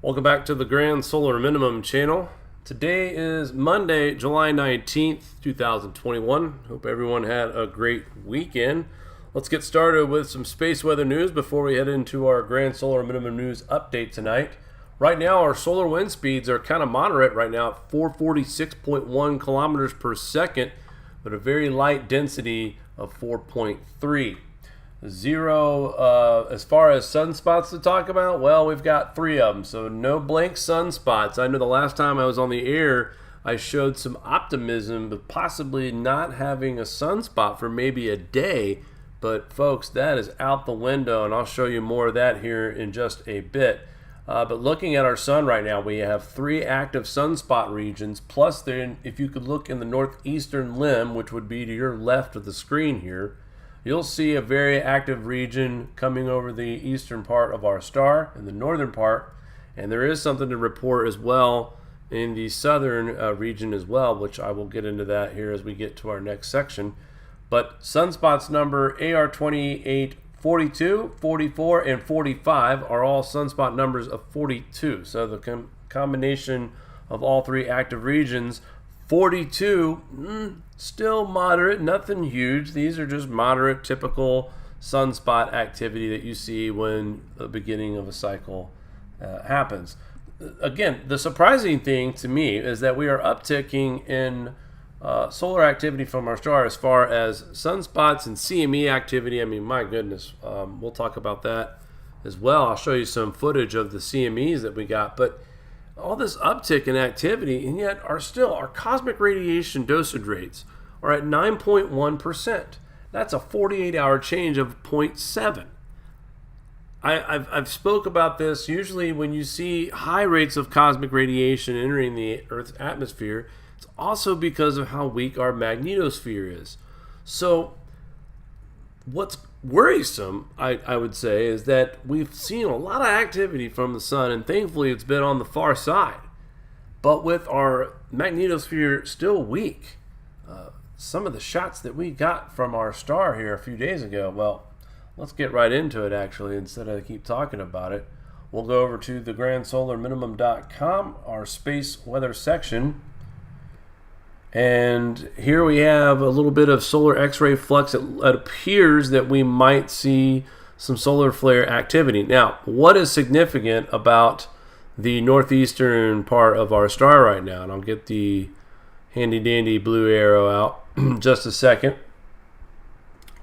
Welcome back to the Grand Solar Minimum channel. Today is Monday, July 19th, 2021. Hope everyone had a great weekend. Let's get started with some space weather news before we head into our Grand Solar Minimum news update tonight. Right now, our solar wind speeds are kind of moderate right now at 446.1 kilometers per second, but a very light density of 4.3. Zero, as far as sunspots to talk about, well, we've got 3 of them, so no blank sunspots. I know the last time I was on the air, I showed some optimism of possibly not having a sunspot for maybe a day, but folks, that is out the window, and I'll show you more of that here in just a bit. But looking at our sun right now, we have 3 active sunspot regions, plus then if you could look in the northeastern limb, which would be to your left of the screen here, you'll see a very active region coming over the eastern part of our star and the northern part, and there is something to report as well in the southern region as well, which I will get into that here as we get to our next section. But sunspots number AR28, 42, 44, and 45 are all sunspot numbers of 42. So the combination of all 3 active regions, 42, still moderate, nothing huge. These are just moderate, typical sunspot activity that you see when the beginning of a cycle happens. Again, the surprising thing to me is that we are upticking in solar activity from our star as far as sunspots and CME activity. I mean, my goodness, we'll talk about that as well. I'll show you some footage of the CMEs that we got, but all this uptick in activity, and yet our cosmic radiation dosage rates are at 9.1%. That's a 48-hour change of 0.7. I've spoke about this. Usually when you see high rates of cosmic radiation entering the Earth's atmosphere, it's also because of how weak our magnetosphere is. So what's worrisome, I would say, is that we've seen a lot of activity from the sun, and thankfully it's been on the far side. But with our magnetosphere still weak, some of the shots that we got from our star here a few days ago, well, let's get right into it actually instead of keep talking about it. We'll go over to the grandsolarminimum.com, our space weather section. And here we have a little bit of solar X-ray flux. It appears that we might see some solar flare activity. Now, what is significant about the northeastern part of our star right now? And I'll get the handy dandy blue arrow out in just a second.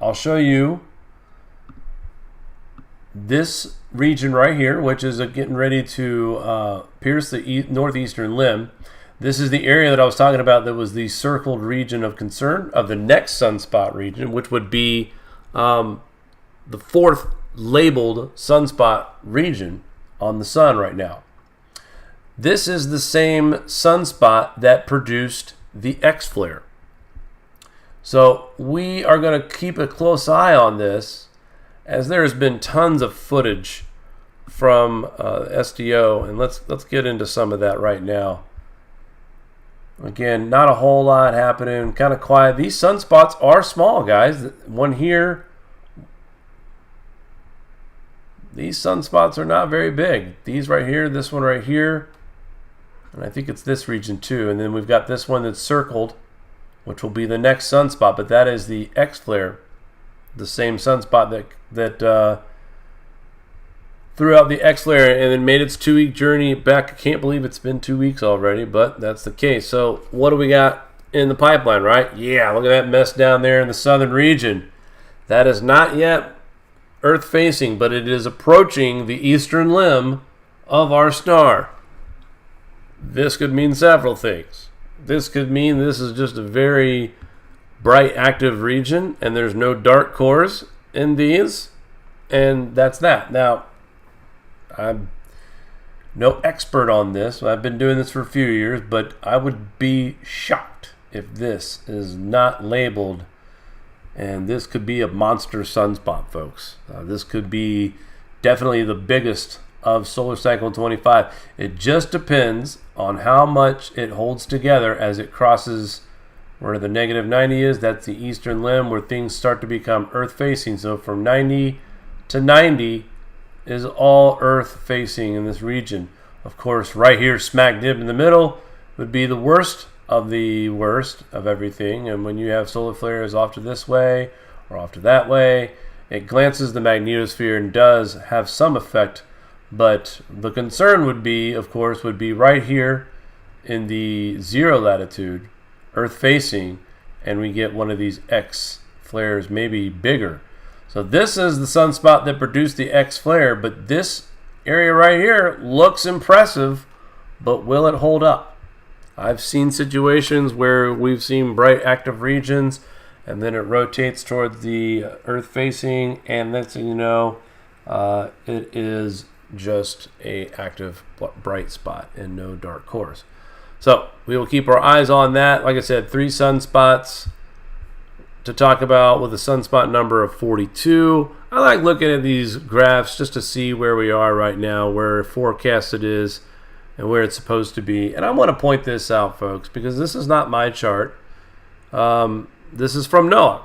I'll show you this region right here, which is getting ready to pierce the northeastern limb. This is the area that I was talking about that was the circled region of concern of the next sunspot region, which would be the 4th labeled sunspot region on the sun right now. This is the same sunspot that produced the X flare. So we are going to keep a close eye on this, as there has been tons of footage from SDO, and let's get into some of that right now. Again, not a whole lot happening, kind of quiet. These sunspots are small, guys. One here, these sunspots are not very big. These right here, this one right here, and I think it's this region too. And then we've got this one that's circled, which will be the next sunspot, but that is the X flare, the same sunspot that threw out the X flare and then made its 2-week journey back. I can't believe it's been 2 weeks already, but that's the case. So what do we got in the pipeline, right? Yeah, look at that mess down there in the southern region. That is not yet Earth facing, but it is approaching the eastern limb of our star. This could mean several things. This could mean this is just a very bright active region and there's no dark cores in these, and that's that. Now, I'm no expert on this. I've been doing this for a few years, but I would be shocked if this is not labeled, and this could be a monster sunspot, folks. This could be definitely the biggest of solar cycle 25. It just depends on how much it holds together as it crosses where the negative 90 is. That's the eastern limb where things start to become Earth facing. So from 90 to 90 is all Earth facing in this region. Of course, right here, smack dib in the middle, would be the worst of everything. And when you have solar flares off to this way or off to that way, it glances the magnetosphere and does have some effect. But the concern would be, of course, would be right here in the 0 latitude, Earth facing, and we get one of these X flares, maybe bigger. So this is the sunspot that produced the X flare, but this area right here looks impressive, but will it hold up? I've seen situations where we've seen bright active regions, and then it rotates towards the Earth facing, and next thing you know, it is just a active bright spot and no dark cores. So we will keep our eyes on that. Like I said, 3 sunspots to talk about with a sunspot number of 42. I like looking at these graphs just to see where we are right now, where forecasted is, and where it's supposed to be. And I want to point this out, folks, because this is not my chart. This is from NOAA,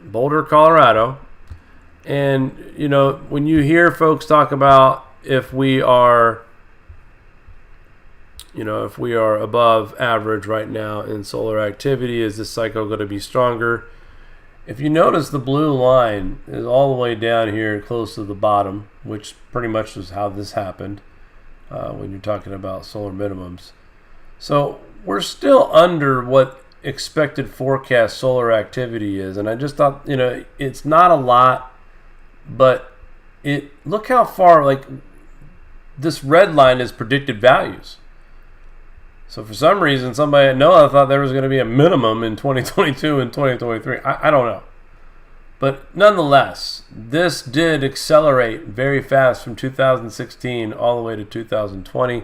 Boulder, Colorado. And, you know, when you hear folks talk about if we are above average right now in solar activity, is this cycle going to be stronger? If you notice, the blue line is all the way down here close to the bottom, which pretty much is how this happened when you're talking about solar minimums. So we're still under what expected forecast solar activity is, and I just thought, you know, it's not a lot, but look how far, like, this red line is predicted values. So for some reason, somebody at NOAA thought there was going to be a minimum in 2022 and 2023. I don't know. But nonetheless, this did accelerate very fast from 2016 all the way to 2020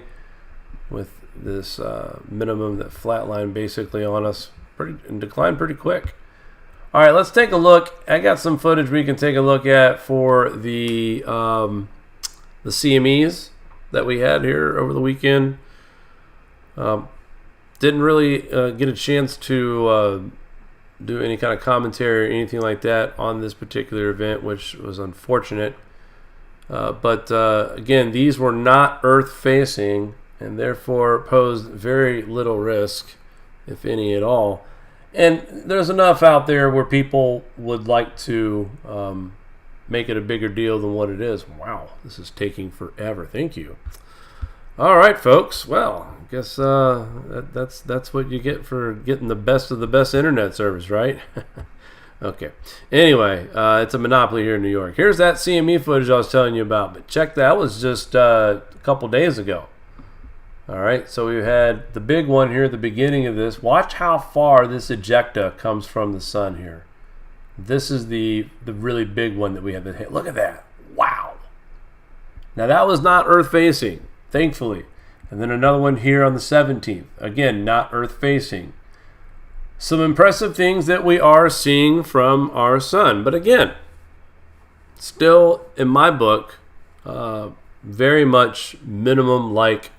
with this minimum that flatlined basically on us and declined pretty quick. All right, let's take a look. I got some footage we can take a look at for the CMEs that we had here over the weekend. Didn't really get a chance to do any kind of commentary or anything like that on this particular event, which was unfortunate. But again, these were not Earth facing and therefore posed very little risk, if any at all. And there's enough out there where people would like to make it a bigger deal than what it is. Wow, this is taking forever. Thank you. All right, folks. Well, I guess that's what you get for getting the best of the best internet service, right? Okay. Anyway, it's a monopoly here in New York. Here's that CME footage I was telling you about. But check that was just a couple days ago. All right. So we had the big one here at the beginning of this. Watch how far this ejecta comes from the sun here. This is the really big one that we had to hit. Look at that. Wow. Now that was not Earth facing, thankfully. And then another one here on the 17th. Again, not Earth facing. Some impressive things that we are seeing from our sun. But again, still in my book, very much minimum-like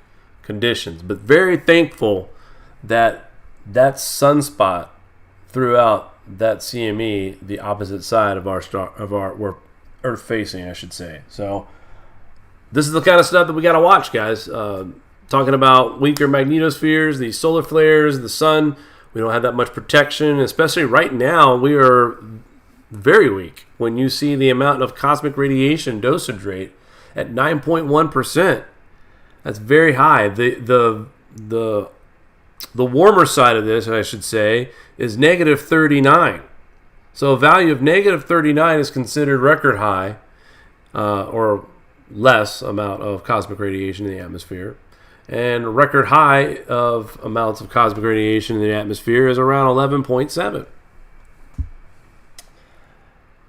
conditions. But very thankful that that sunspot throughout that CME, the opposite side of we're Earth facing, I should say. So this is the kind of stuff that we got to watch, guys. Talking about weaker magnetospheres, the solar flares, the sun. We don't have that much protection, especially right now. We are very weak. When you see the amount of cosmic radiation dosage rate at 9.1%, that's very high. The warmer side of this, I should say, is negative 39. So a value of negative 39 is considered record high, or less amount of cosmic radiation in the atmosphere. And a record high of amounts of cosmic radiation in the atmosphere is around 11.7.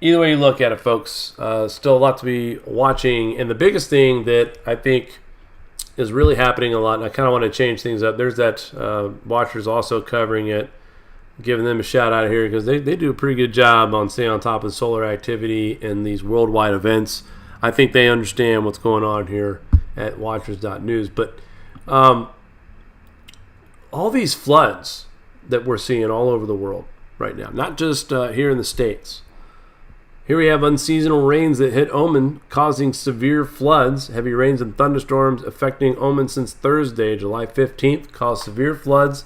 Either way you look at it, folks, still a lot to be watching. And the biggest thing that I think is really happening a lot, and I kind of want to change things up. There's that Watchers also covering it, giving them a shout out here because they do a pretty good job on staying on top of solar activity and these worldwide events. I think they understand what's going on here at Watchers.news. But all these floods that we're seeing all over the world right now, not just here in the States, Here we have unseasonal rains that hit Oman, causing severe floods. Heavy rains and thunderstorms affecting Oman since Thursday, July 15th, caused severe floods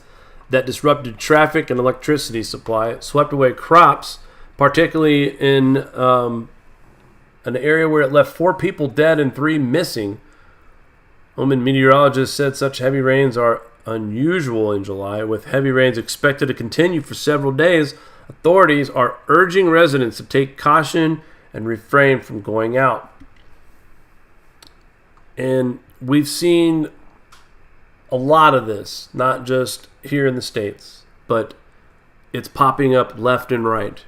that disrupted traffic and electricity supply, swept away crops, particularly in an area where it left 4 people dead and 3 missing. Oman meteorologists said such heavy rains are unusual in July, with heavy rains expected to continue for several days. Authorities are urging residents to take caution and refrain from going out. And we've seen a lot of this, not just here in the States, but it's popping up left and right.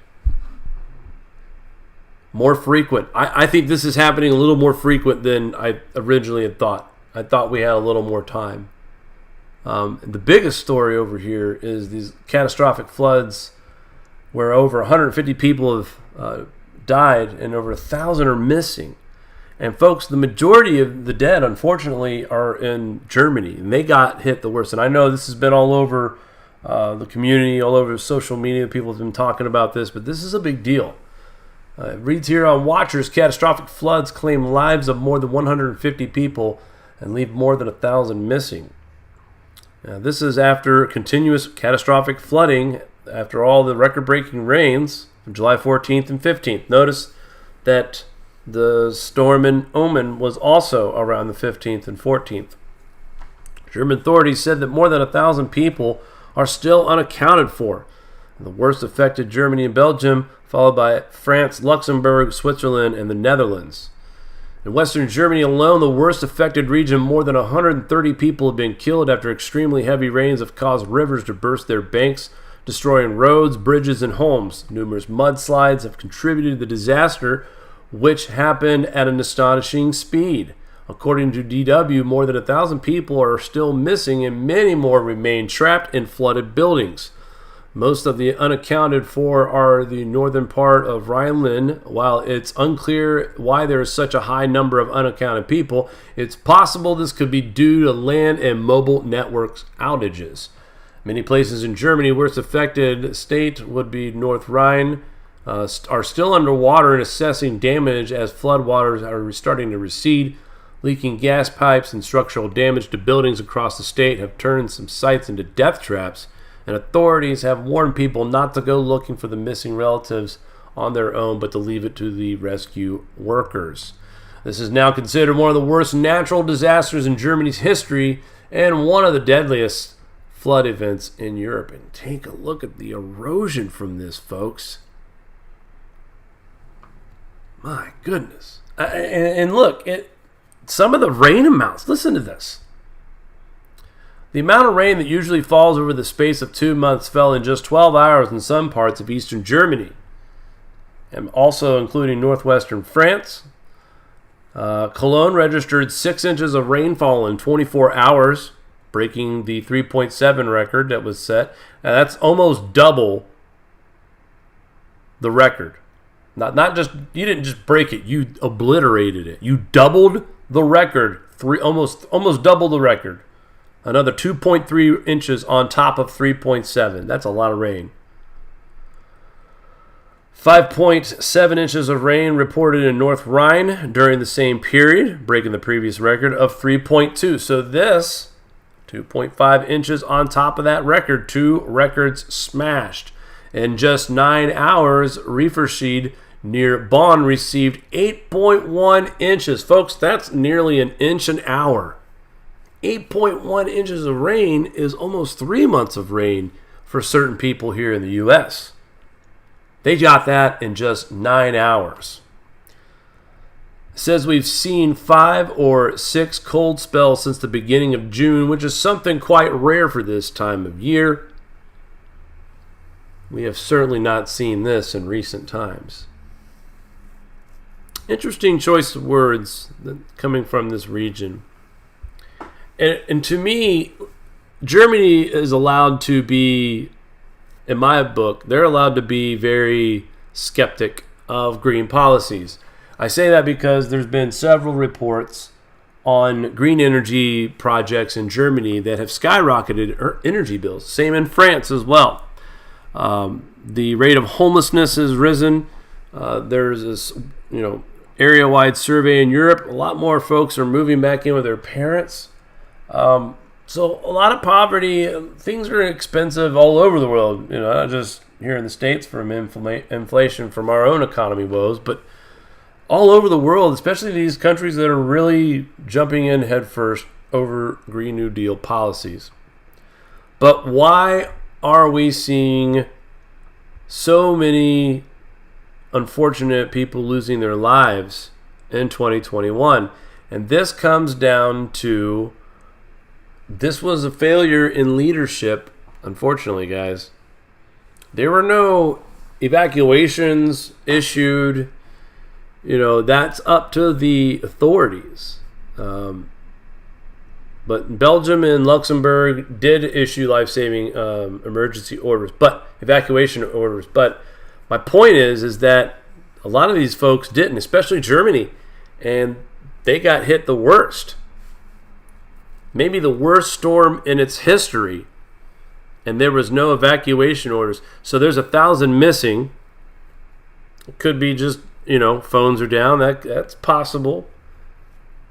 More frequent. I think this is happening a little more frequent than I originally had thought. I thought we had a little more time. The biggest story over here is these catastrophic floods where over 150 people have died and over 1,000 are missing. And folks, the majority of the dead, unfortunately, are in Germany, and they got hit the worst. And I know this has been all over the community, all over social media. People have been talking about this, but this is a big deal. It reads here on Watchers, catastrophic floods claim lives of more than 150 people and leave more than 1,000 missing. Now, this is after continuous catastrophic flooding after all the record-breaking rains from July 14th and 15th. Notice that the storm in Oman was also around the 15th and 14th. German authorities said that more than 1,000 people are still unaccounted for. The worst affected Germany and Belgium, followed by France, Luxembourg, Switzerland, and the Netherlands. In Western Germany alone, the worst affected region, more than 130 people have been killed after extremely heavy rains have caused rivers to burst their banks, destroying roads, bridges, and homes. Numerous mudslides have contributed to the disaster, which happened at an astonishing speed. According to DW, more than 1,000 people are still missing and many more remain trapped in flooded buildings. Most of the unaccounted for are the northern part of Rhineland. While it's unclear why there is such a high number of unaccounted people, it's possible this could be due to land and mobile networks outages. Many places in Germany worst affected state would be North Rhine, are still underwater and assessing damage as floodwaters are starting to recede. Leaking gas pipes and structural damage to buildings across the state have turned some sites into death traps, and authorities have warned people not to go looking for the missing relatives on their own, but to leave it to the rescue workers. This is now considered one of the worst natural disasters in Germany's history and one of the deadliest flood events in Europe. And take a look at the erosion from this, folks. My goodness. And look, some of the rain amounts. Listen to this. The amount of rain that usually falls over the space of 2 months fell in just 12 hours in some parts of eastern Germany, and also including northwestern France. Cologne registered 6 inches of rainfall in 24 hours, breaking the 3.7 record that was set. Now that's almost double the record. Not just, you didn't just break it, you obliterated it. You doubled the record, almost double the record. Another 2.3 inches on top of 3.7. That's a lot of rain. 5.7 inches of rain reported in North Rhine during the same period, breaking the previous record of 3.2. So this, 2.5 inches on top of that record, 2 records smashed. In just 9 hours, Rieferschied near Bonn received 8.1 inches. Folks, that's nearly an inch an hour. 8.1 inches of rain is almost 3 months of rain for certain people here in the U.S. They got that in just 9 hours. It says we've seen 5 or 6 cold spells since the beginning of June, which is something quite rare for this time of year. We have certainly not seen this in recent times. Interesting choice of words coming from this region. And to me, Germany is allowed to be, in my book, they're allowed to be very skeptic of green policies. I say that because there's been several reports on green energy projects in Germany that have skyrocketed energy bills. Same in France as well. The rate of homelessness has risen There's this, area-wide survey in Europe. A lot more folks are moving back in with their parents. So a lot of poverty. Things are expensive all over the world. Not just here in the States from inflation from our own economy woes, but all over the world, especially these countries that are really jumping in headfirst over Green New Deal policies. But why are we seeing so many unfortunate people losing their lives in 2021? And this comes down to, this was a failure in leadership, unfortunately, guys. There were no evacuations issued. That's up to the authorities. But Belgium and Luxembourg did issue life-saving emergency orders, but evacuation orders. But my point is that a lot of these folks didn't, especially Germany, and they got hit the worst. Maybe the worst storm in its history, and there was no evacuation orders. So there's 1,000 missing. It could be just, phones are down. That's possible.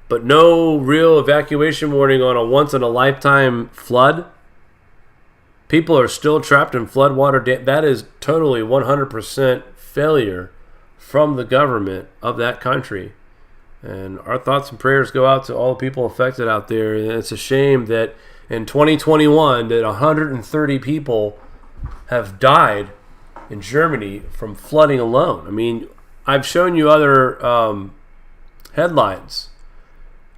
But no real evacuation warning on a once-in-a-lifetime flood. People are still trapped in floodwater. That is totally 100% failure from the government of that country. And our thoughts and prayers go out to all the people affected out there. And it's a shame that in 2021 that 130 people have died in Germany from flooding alone. I mean, I've shown you other headlines,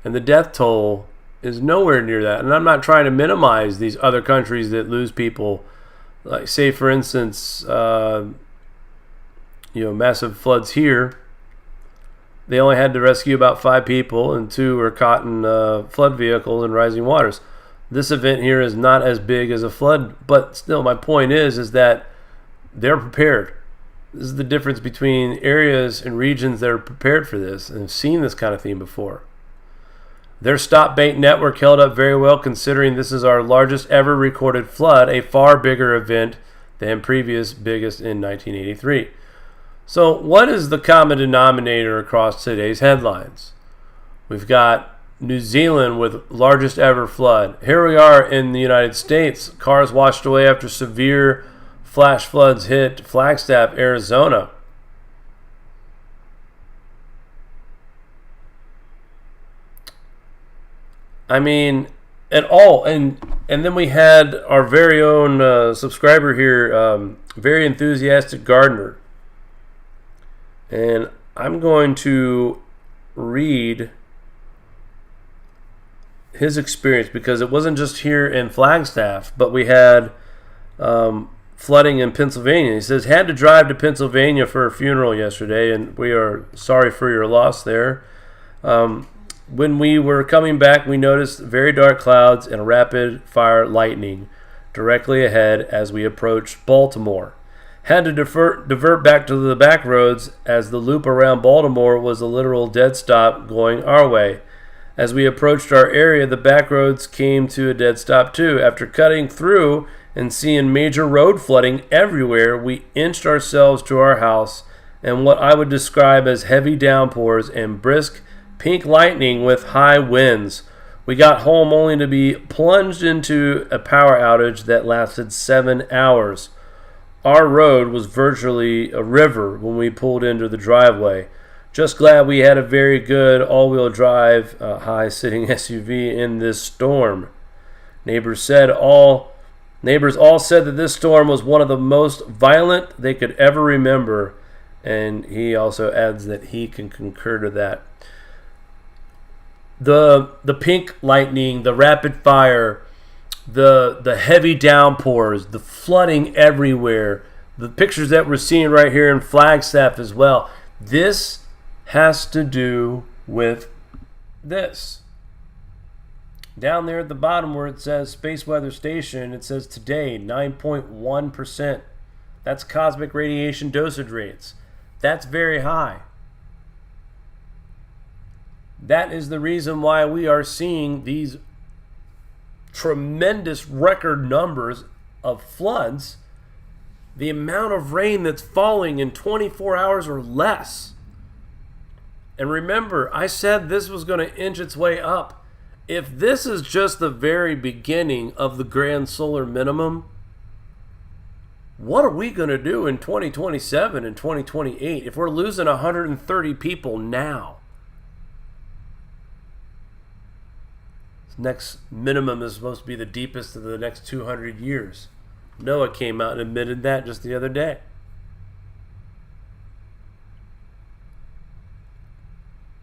and the death toll is nowhere near that. And I'm not trying to minimize these other countries that lose people. Like, say, for instance, massive floods here. They only had to rescue about 5 people, and 2 were caught in flood vehicles and rising waters. This event here is not as big as a flood, but still, my point is that they're prepared. This is the difference between areas and regions that are prepared for this and have seen this kind of thing before. Their stop bait network held up very well, considering this is our largest ever recorded flood, a far bigger event than previous biggest in 1983. So what is the common denominator across today's headlines? We've got New Zealand with largest ever flood. Here we are in the United States. Cars washed away after severe flash floods hit Flagstaff, Arizona. I mean, and then we had our very own subscriber here, very enthusiastic gardener. And I'm going to read his experience, because it wasn't just here in Flagstaff, but we had flooding in Pennsylvania. He says, had to drive to Pennsylvania for a funeral yesterday, and we are sorry for your loss there. When we were coming back, we noticed very dark clouds and rapid fire lightning directly ahead as we approached Baltimore. Had to divert back to the back roads, as the loop around Baltimore was a literal dead stop going our way. As we approached our area, the back roads came to a dead stop too. After cutting through and seeing major road flooding everywhere, we inched ourselves to our house, and what I would describe as heavy downpours and brisk pink lightning with high winds. We got home only to be plunged into a power outage that lasted 7 hours. Our road was virtually a river when we pulled into the driveway. Just glad we had a very good all-wheel drive, high-sitting SUV in this storm. Neighbors all said that this storm was one of the most violent they could ever remember, and he also adds that he can concur to that. The pink lightning, the rapid fire, the heavy downpours, the flooding everywhere, the pictures that we're seeing right here in Flagstaff as well. This has to do with this. Down there at the bottom where it says Space Weather Station, it says today 9.1%. That's cosmic radiation dosage rates. That's very high. That is the reason why we are seeing these tremendous record numbers of floods the amount of rain that's falling in 24 hours or less. And remember, I said this was going to inch its way up. If this is just the very beginning of the grand solar minimum, what are we going to do in 2027 and 2028 if we're losing 130 people now? This next minimum is supposed to be the deepest of the next 200 years. Noah came out and admitted that just the other day.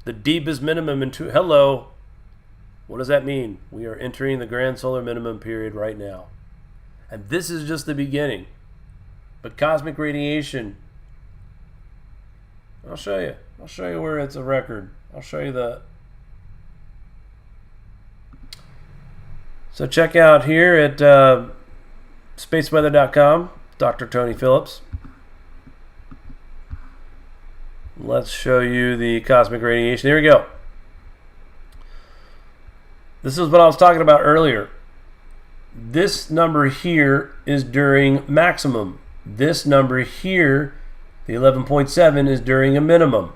The deepest minimum in hello. What does that mean? We are entering the grand solar minimum period right now. And this is just the beginning. But cosmic radiation, I'll show you. I'll show you where it's a record. I'll show you the... So check out here at SPACEWEATHER.com, Dr. Tony Phillips. Let's show you the cosmic radiation. Here we go. This is what I was talking about earlier. This number here is during maximum. This number here, the 11.7, is during a minimum.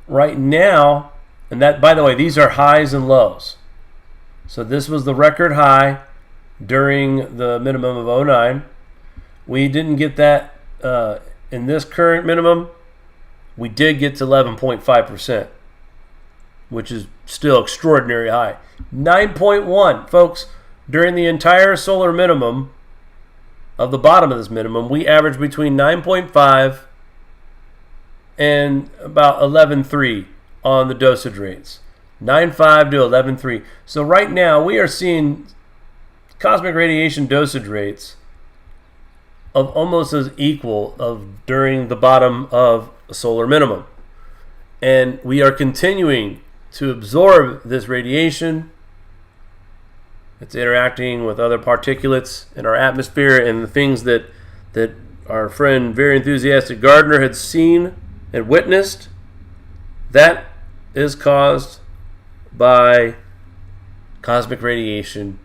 Right now, and that, by the way, these are highs and lows. So this was the record high during the minimum of 09. We didn't get that in this current minimum. We did get to 11.5%, which is still extraordinary high. 9.1, folks, during the entire solar minimum of the bottom of this minimum, we averaged between 9.5 and about 11.3 on the dosage rates. 9.5 to 11.3. So right now we are seeing cosmic radiation dosage rates of almost as equal of during the bottom of a solar minimum. And we are continuing to absorb this radiation. It's interacting with other particulates in our atmosphere, and the things that our friend Very Enthusiastic Gardener had seen and witnessed, that is caused by cosmic radiation,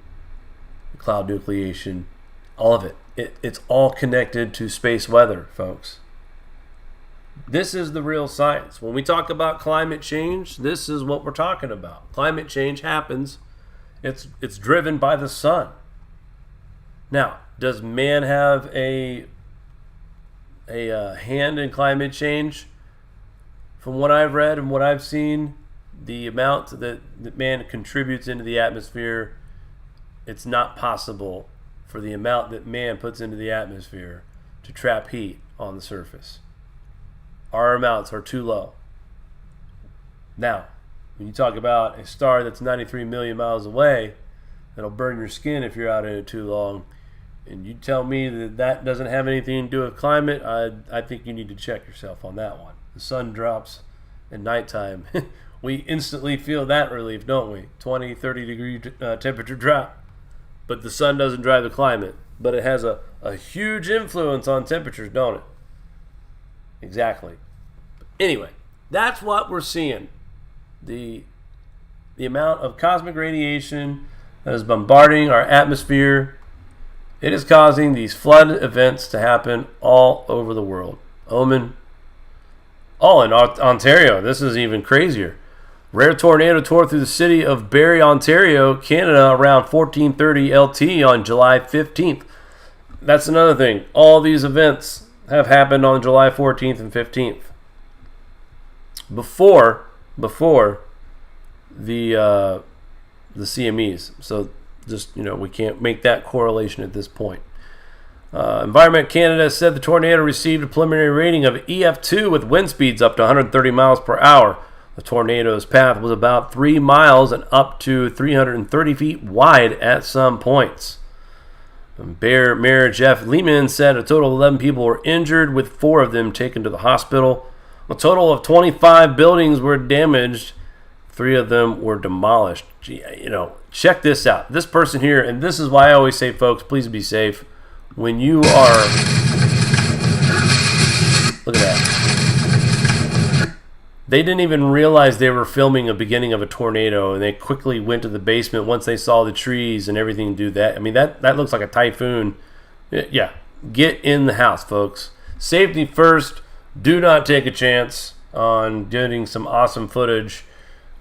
cloud nucleation, all of it. It's all connected to space weather, folks. This is the real science. When we talk about climate change, this is what we're talking about. Climate change happens. It's driven by the sun. Now, does man have a hand in climate change? From what I've read and what I've seen, the amount that man contributes into the atmosphere, it's not possible for the amount that man puts into the atmosphere to trap heat on the surface. Our amounts are too low. Now, when you talk about a star that's 93 million miles away, that'll burn your skin if you're out in it too long, and you tell me that doesn't have anything to do with climate, I think you need to check yourself on that one. The sun drops at nighttime. We instantly feel that relief, don't we? 20, 30 degree temperature drop. But the sun doesn't drive the climate. But it has a huge influence on temperatures, don't it? Exactly. Anyway, that's what we're seeing. The amount of cosmic radiation that is bombarding our atmosphere, it is causing these flood events to happen all over the world. Oman, all in Ontario. This is even crazier. Rare tornado tore through the city of Barrie, Ontario, Canada, around 14:30 LT on July 15th. That's another thing. All these events have happened on July 14th and 15th. Before the CMEs. So just, we can't make that correlation at this point. Environment Canada said the tornado received a preliminary rating of EF2 with wind speeds up to 130 miles per hour. The tornado's path was about 3 miles and up to 330 feet wide at some points. Mayor Jeff Lehman said a total of 11 people were injured, with 4 of them taken to the hospital. A total of 25 buildings were damaged. 3 of them were demolished. Gee, check this out. This person here, and this is why I always say, folks, please be safe. When you are... Look at that. They didn't even realize they were filming a beginning of a tornado, and they quickly went to the basement once they saw the trees and everything do that. I mean, that looks like a typhoon. Yeah, get in the house, folks. Safety first. Do not take a chance on getting some awesome footage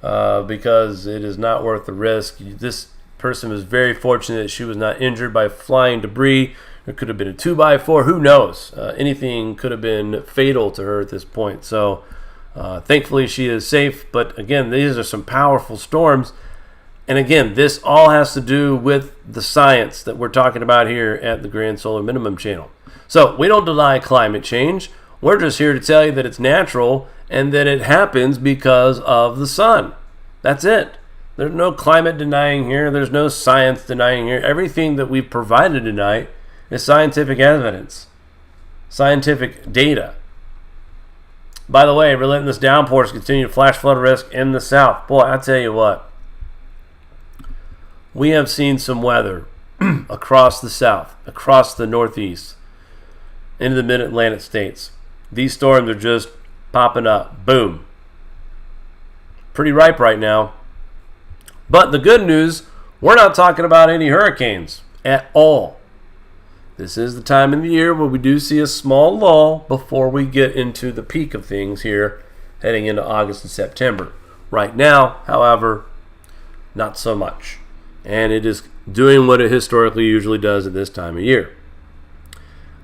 because it is not worth the risk. This person was very fortunate that she was not injured by flying debris. There could have been a 2x4. Who knows? Anything could have been fatal to her at this point. So thankfully she is safe. But again, these are some powerful storms. And again, this all has to do with the science that we're talking about here at the Grand Solar Minimum channel. So we don't deny climate change. We're just here to tell you that it's natural and that it happens because of the sun. That's it. There's no climate denying here. There's no science denying here. Everything that we've provided tonight is scientific evidence, scientific data. By the way, relentless downpours continue to flash flood risk in the south. Boy, I tell you what, we have seen some weather across the south, across the northeast, into the mid-Atlantic states. These storms are just popping up. Boom. Pretty ripe right now. But the good news, we're not talking about any hurricanes at all. This is the time of the year where we do see a small lull before we get into the peak of things here heading into August and September. Right now, however, not so much. And it is doing what it historically usually does at this time of year.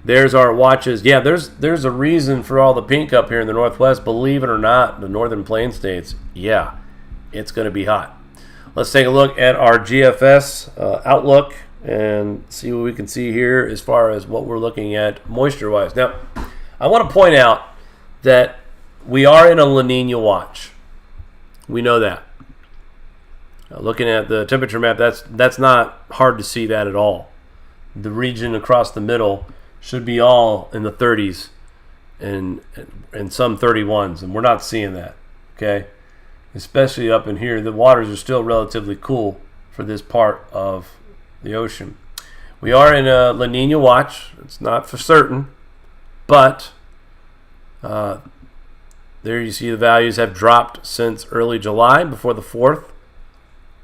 There's our watches. Yeah, there's a reason for all the pink up here in the Northwest. Believe it or not, the Northern Plain states, yeah, it's going to be hot. Let's take a look at our GFS outlook and see what we can see here as far as what we're looking at moisture-wise. Now, I want to point out that we are in a La Niña watch. We know that. Looking at the temperature map, that's not hard to see that at all. The region across the middle should be all in the 30s and some 31s, and we're not seeing that, okay? Especially up in here, the waters are still relatively cool for this part of the ocean. We are in a La Niña watch. It's not for certain, but there you see the values have dropped since early July before the 4th.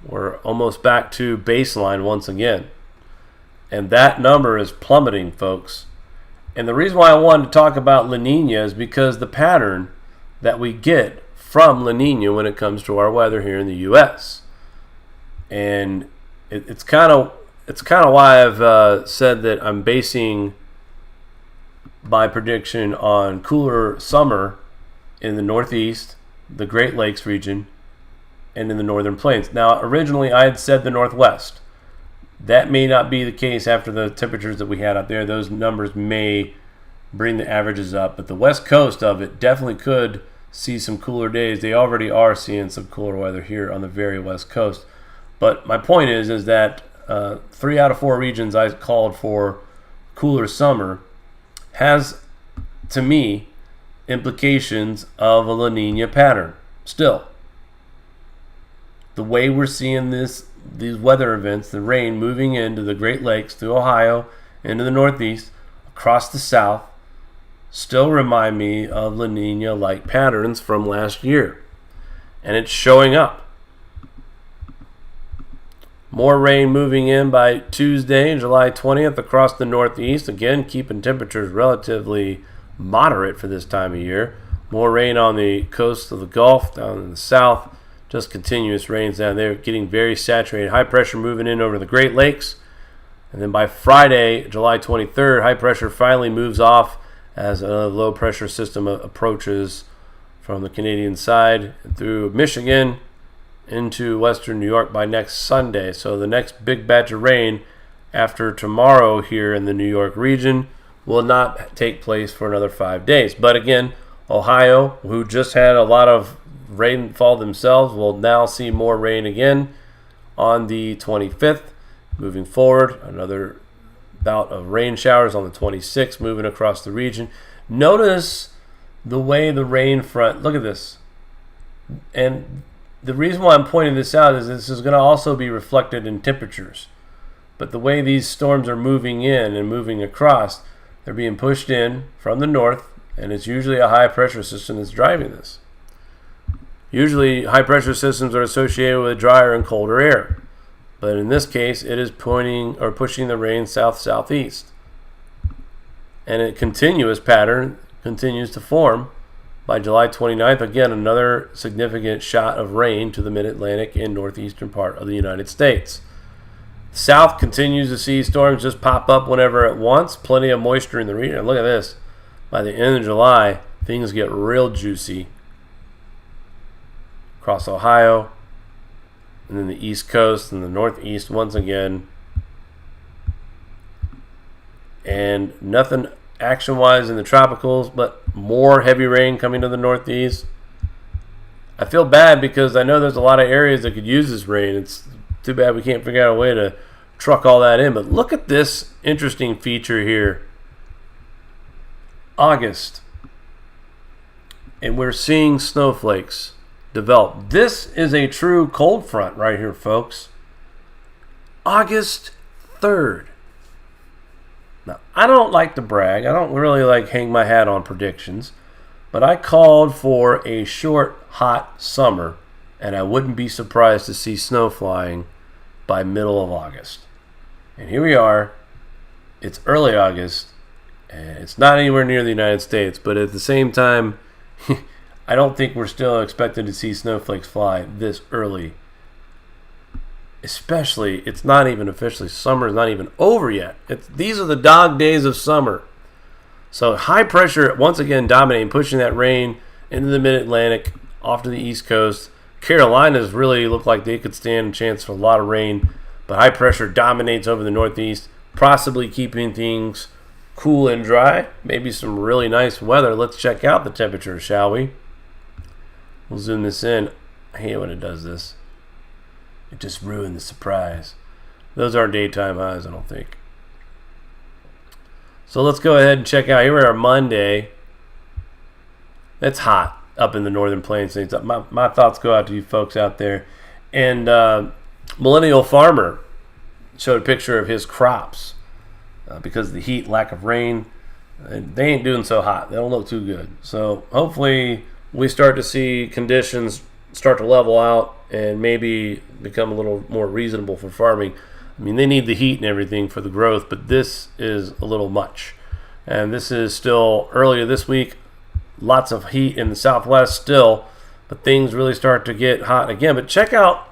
We're almost back to baseline once again. And that number is plummeting, folks. And the reason why I wanted to talk about La Niña is because the pattern that we get from La Niña when it comes to our weather here in the U.S. And it's kind of why I've said that I'm basing my prediction on cooler summer in the Northeast, the Great Lakes region, and in the Northern Plains. Now, originally I had said the Northwest. That may not be the case after the temperatures that we had out there. Those numbers may bring the averages up, but the west coast of it definitely could see some cooler days. They already are seeing some cooler weather here on the very west coast. But my point is that 3 out of 4 regions I called for cooler summer has, to me, implications of a La Niña pattern. Still, the way we're seeing these weather events, the rain moving into the Great Lakes, through Ohio, into the Northeast, across the South, still remind me of La Niña-like patterns from last year. And it's showing up. More rain moving in by Tuesday, July 20th, across the Northeast. Again, keeping temperatures relatively moderate for this time of year. More rain on the coast of the Gulf, down in the south. Just continuous rains down there, getting very saturated. High pressure moving in over the Great Lakes. And then by Friday, July 23rd, high pressure finally moves off as a low pressure system approaches from the Canadian side through Michigan into western New York by next Sunday. So the next big batch of rain after tomorrow here in the New York region will not take place for another 5 days. But again, Ohio, who just had a lot of rainfall themselves, will now see more rain again on the 25th. Moving forward, another bout of rain showers on the 26th moving across the region. Notice the way the rain front, look at this. And the reason why I'm pointing this out is this is going to also be reflected in temperatures. But the way these storms are moving in and moving across, they're being pushed in from the north, and it's usually a high pressure system that's driving this. Usually high pressure systems are associated with drier and colder air. But in this case, it is pointing or pushing the rain south-southeast. and a continuous pattern continues to form. By July 29th, again, another significant shot of rain to the mid-Atlantic and northeastern part of the United States. South continues to see storms just pop up whenever it wants. Plenty of moisture in the region. Look at this. By the end of July, things get real juicy. Across Ohio, and then the East Coast and the Northeast once again. And nothing action-wise in the tropicals, but more heavy rain coming to the Northeast. I feel bad because I know there's a lot of areas that could use this rain. It's too bad we can't figure out a way to truck all that in. But look at this interesting feature here. August. And we're seeing snowflakes develop. This is a true cold front right here, folks. August 3rd. Now, I don't like to brag. I don't really like hang my hat on predictions. But I called for a short, hot summer. And I wouldn't be surprised to see snow flying by middle of August. And here we are. It's early August. And it's not anywhere near the United States. But at the same time, I don't think we're still expected to see snowflakes fly this early. Especially, it's not even officially, summer is not even over yet. These are the dog days of summer. So high pressure, once again, dominating, pushing that rain into the mid-Atlantic, off to the East Coast. Carolinas really look like they could stand a chance for a lot of rain. But high pressure dominates over the Northeast, possibly keeping things cool and dry. Maybe some really nice weather. Let's check out the temperatures, shall we? We'll zoom this in. I hate when it does this. It just ruined the surprise. Those aren't daytime highs, I don't think. So let's go ahead and check out. Here we are Monday. It's hot up in the northern plains. My thoughts go out to you folks out there. And Millennial Farmer showed a picture of his crops because of the heat, lack of rain. They ain't doing so hot. They don't look too good. So hopefully we start to see conditions start to level out and maybe become a little more reasonable for farming. I mean, they need the heat and everything for the growth, but this is a little much. And this is still earlier this week. Lots of heat in the Southwest still, but things really start to get hot again. But check out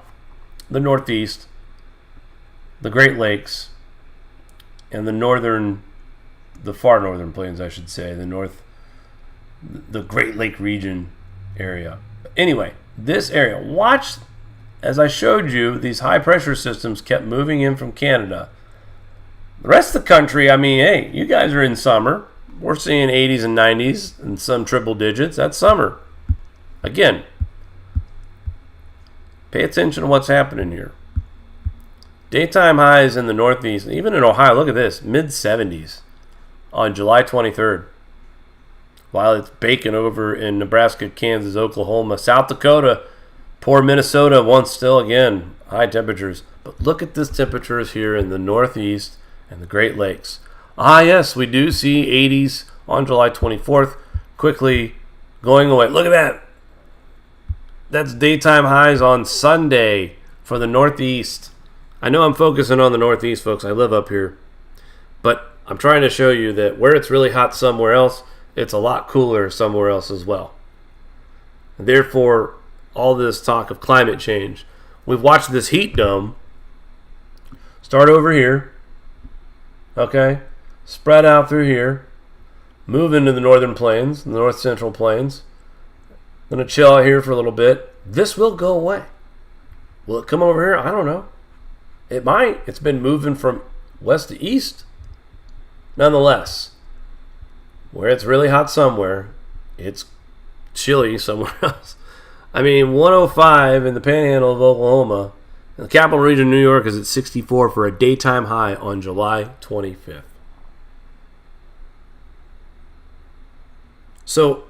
the Northeast, the Great Lakes, and the far northern plains, I should say, the Great Lake region area. Anyway, this area, watch as I showed you, these high pressure systems kept moving in from Canada. The rest of the country, I mean, hey, you guys are in summer. We're seeing 80s and 90s and some triple digits. That's summer. Again, pay attention to what's happening here. Daytime highs in the Northeast, even in Ohio, look at this, mid-70s on July 23rd. While it's baking over in Nebraska, Kansas, Oklahoma, South Dakota, poor Minnesota, once still again, high temperatures. But look at this temperatures here in the Northeast and the Great Lakes. Ah, yes, we do see 80s on July 24th, quickly going away. Look at that. That's daytime highs on Sunday for the Northeast. I know I'm focusing on the Northeast, folks. I live up here. But I'm trying to show you that where it's really hot somewhere else, it's a lot cooler somewhere else as well. And therefore, all this talk of climate change. We've watched this heat dome start over here, okay, spread out through here, move into the northern plains, the north central plains. Going to chill out here for a little bit. This will go away. Will it come over here? I don't know. It might. It's been moving from west to east. Nonetheless, where it's really hot somewhere, it's chilly somewhere else. I mean, 105 in the panhandle of Oklahoma. The capital region of New York is at 64 for a daytime high on July 25th. So,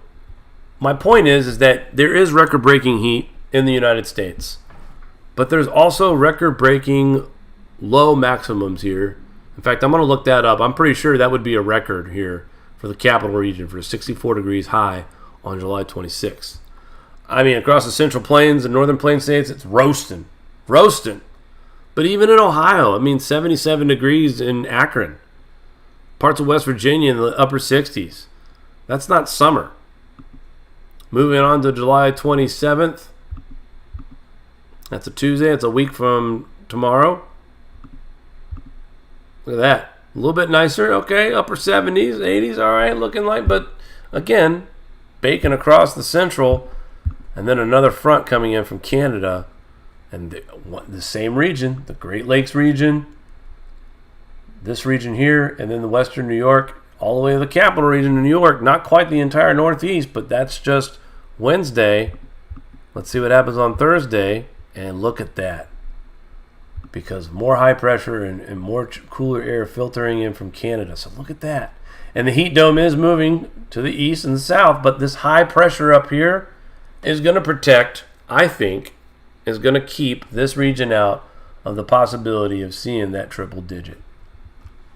my point is that there is record-breaking heat in the United States. But there's also record-breaking low maximums here. In fact, I'm going to look that up. I'm pretty sure that would be a record here for the capital region for 64 degrees high on July 26th. I mean, across the Central Plains and Northern Plains states, it's roasting. Roasting. But even in Ohio, I mean, 77 degrees in Akron. Parts of West Virginia in the upper 60s. That's not summer. Moving on to July 27th. That's a Tuesday. It's a week from tomorrow. Look at that. A little bit nicer. Okay, upper 70s, 80s. All right, looking like. But again, baking across the central. And then another front coming in from Canada. And the same region, the Great Lakes region. This region here. And then the western New York. All the way to the capital region of New York. Not quite the entire Northeast, but that's just Wednesday. Let's see what happens on Thursday. And look at that. Because more high pressure and more cooler air filtering in from Canada. So look at that. And the heat dome is moving to the east and the south, but this high pressure up here is going to protect, I think, is going to keep this region out of the possibility of seeing that triple digit.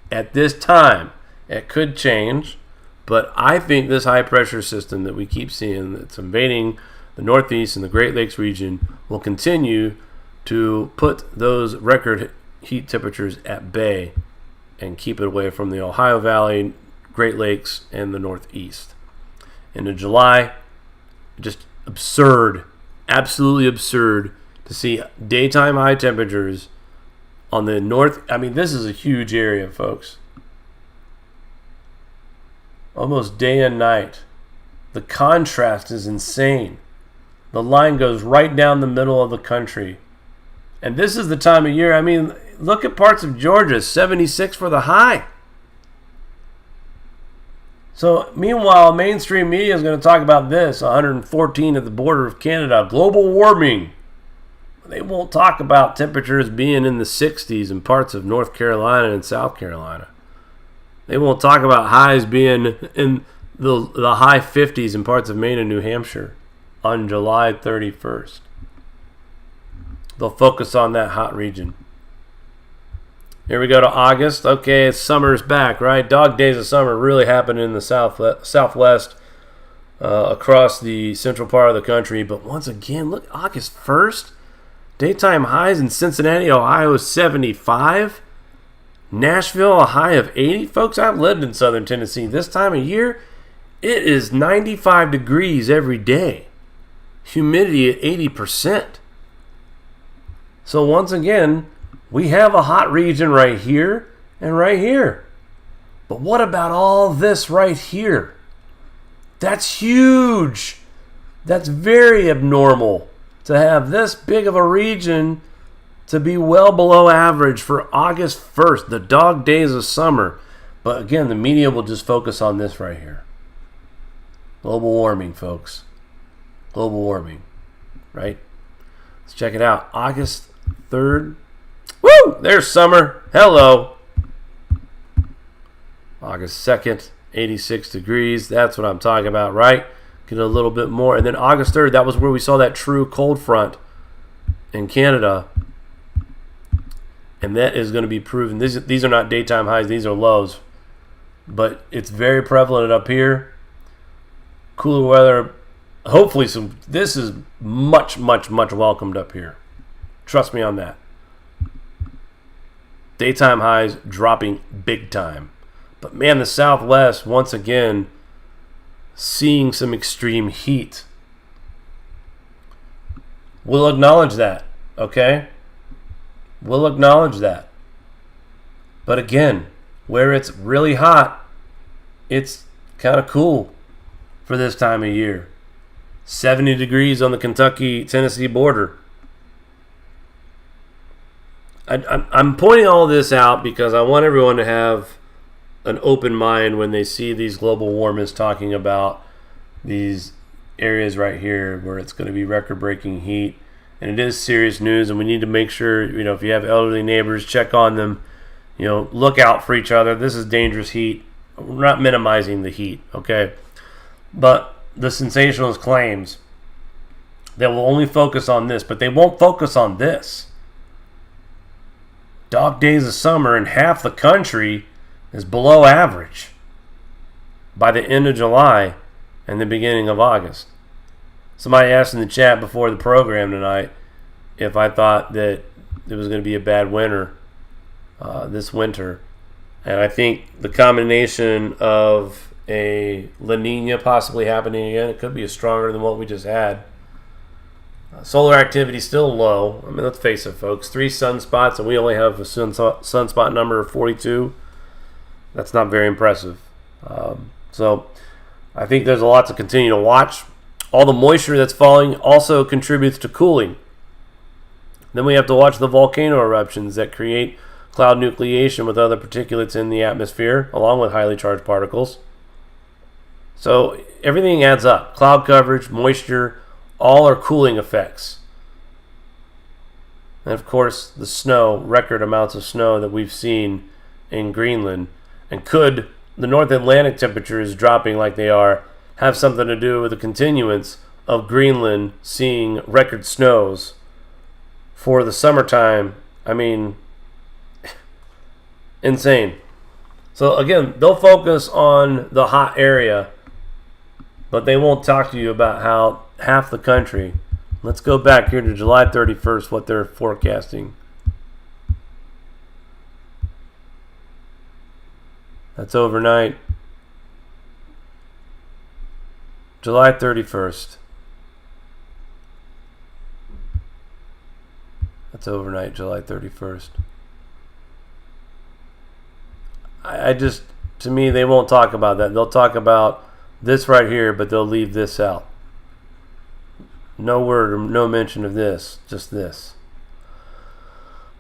At this time, it could change, but I think this high pressure system that we keep seeing that's invading the Northeast and the Great Lakes region will continue to put those record heat temperatures at bay and keep it away from the Ohio Valley, Great Lakes, and the Northeast. Into July, just absurd, absolutely absurd to see daytime high temperatures on the north. I mean, this is a huge area, folks. Almost day and night. The contrast is insane. The line goes right down the middle of the country. And this is the time of year, I mean, look at parts of Georgia, 76 for the high. So, meanwhile, mainstream media is going to talk about this, 114 at the border of Canada, global warming. They won't talk about temperatures being in the 60s in parts of North Carolina and South Carolina. They won't talk about highs being in the high 50s in parts of Maine and New Hampshire on July 31st. They'll focus on that hot region. Here we go to August. Okay, summer's back, right? Dog days of summer really happening in the southwest, across the central part of the country. But once again, look, August 1st. Daytime highs in Cincinnati, Ohio, 75. Nashville, a high of 80. Folks, I've lived in southern Tennessee. This time of year, it is 95 degrees every day. Humidity at 80%. So once again, we have a hot region right here and right here. But what about all this right here? That's huge. That's very abnormal to have this big of a region to be well below average for August 1st, the dog days of summer. But again, the media will just focus on this right here. Global warming, folks. Global warming, right? Let's check it out. August 3rd. Woo! There's summer. Hello. August 2nd, 86 degrees. That's what I'm talking about, right? Get a little bit more. And then August 3rd, that was where we saw that true cold front in Canada. And that is going to be proven. These are not daytime highs. These are lows. But it's very prevalent up here. Cooler weather. Hopefully this is much, much, much welcomed up here. Trust me on that. Daytime highs dropping big time. But man, the Southwest, once again, seeing some extreme heat. We'll acknowledge that, okay? We'll acknowledge that. But again, where it's really hot, it's kind of cool for this time of year. 70 degrees on the Kentucky-Tennessee border. I'm pointing all this out because I want everyone to have an open mind when they see these global warmers talking about these areas right here where it's going to be record-breaking heat. And it is serious news, and we need to make sure, if you have elderly neighbors, check on them. Look out for each other. This is dangerous heat. We're not minimizing the heat, okay? But the sensationalist claims they will only focus on this, but they won't focus on this. Dog days of summer in half the country is below average by the end of July and the beginning of August. Somebody asked in the chat before the program tonight if I thought that it was going to be a bad winter this winter. And I think the combination of a La Nina possibly happening again, it could be stronger than what we just had. Solar activity still low. I mean, let's face it, folks. 3 sunspots, and we only have a sunspot number of 42. That's not very impressive. So I think there's a lot to continue to watch. All the moisture that's falling also contributes to cooling. Then we have to watch the volcano eruptions that create cloud nucleation with other particulates in the atmosphere, along with highly charged particles. So everything adds up. Cloud coverage, moisture, all are cooling effects. And of course, the snow, record amounts of snow that we've seen in Greenland. And could the North Atlantic temperatures dropping like they are have something to do with the continuance of Greenland seeing record snows for the summertime? I mean, insane. So again, they'll focus on the hot area, but they won't talk to you about how half the country. Let's go back here to July 31st, what they're forecasting. That's overnight. July 31st. That's overnight, July 31st. I just, to me, they won't talk about that. They'll talk about this right here, but they'll leave this out. No word or no mention of this, just this.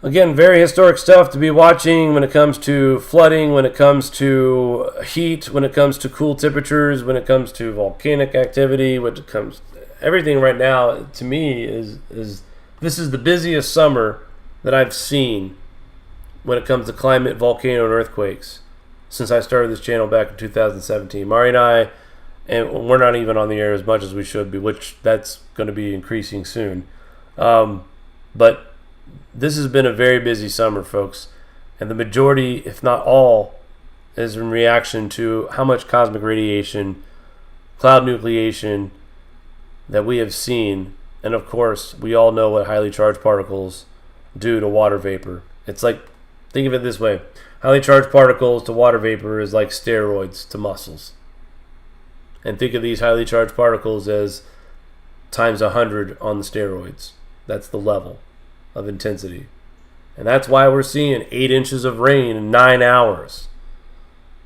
Again, very historic stuff to be watching when it comes to flooding, when it comes to heat, when it comes to cool temperatures, when it comes to volcanic activity, when it comes everything right now. To me, is this is the busiest summer that I've seen when it comes to climate, volcano, and earthquakes since I started this channel back in 2017. Mari and I, and we're not even on the air as much as we should be, which that's going to be increasing soon. But this has been a very busy summer, folks. And the majority, if not all, is in reaction to how much cosmic radiation, cloud nucleation that we have seen. And of course, we all know what highly charged particles do to water vapor. It's like, think of it this way. Highly charged particles to water vapor is like steroids to muscles. And think of these highly charged particles as times 100 on the steroids. That's the level of intensity. And that's why we're seeing 8 inches of rain in 9 hours.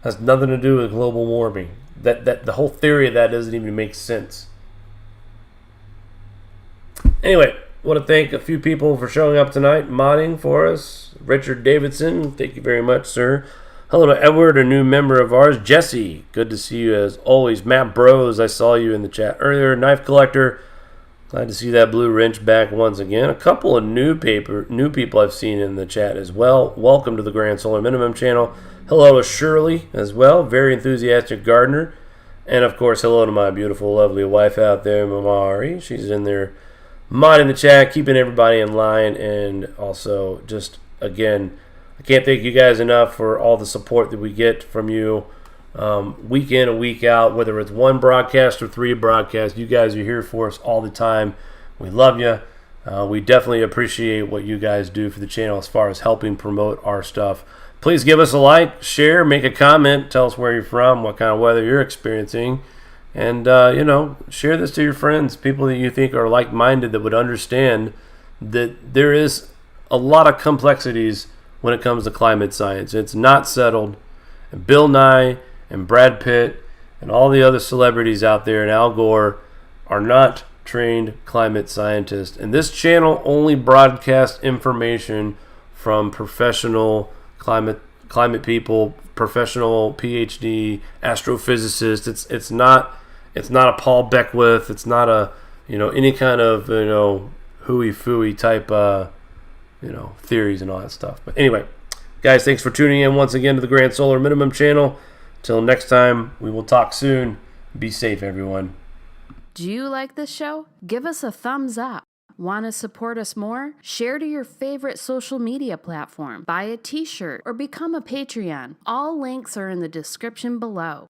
Has nothing to do with global warming. That the whole theory of that doesn't even make sense. Anyway, I want to thank a few people for showing up tonight, modding for us. Richard Davidson, thank you very much, sir. Hello to Edward, a new member of ours. Jesse, good to see you as always. Matt Bros, I saw you in the chat earlier. Knife Collector, glad to see that blue wrench back once again. A couple of new people I've seen in the chat as well. Welcome to the Grand Solar Minimum channel. Hello to Shirley as well, very enthusiastic gardener. And of course, hello to my beautiful, lovely wife out there, Mamari. She's in there modding the chat, keeping everybody in line, and also just, again, I can't thank you guys enough for all the support that we get from you week in and week out, whether it's 1 broadcast or 3 broadcasts. You guys are here for us all the time. We love you. We definitely appreciate what you guys do for the channel as far as helping promote our stuff. Please give us a like, share, make a comment, tell us where you're from, what kind of weather you're experiencing, and share this to your friends, people that you think are like-minded that would understand that there is a lot of complexities when it comes to climate science. It's not settled. And Bill Nye and Brad Pitt and all the other celebrities out there and Al Gore are not trained climate scientists. And this channel only broadcasts information from professional climate people, professional PhD astrophysicists. It's not a Paul Beckwith. It's not a any kind of hooey-fooey type theories and all that stuff. But anyway, guys, thanks for tuning in once again to the Grand Solar Minimum channel. Till next time, we will talk soon. Be safe, everyone. Do you like this show? Give us a thumbs up. Want to support us more? Share to your favorite social media platform, buy a t-shirt, or become a Patreon. All links are in the description below.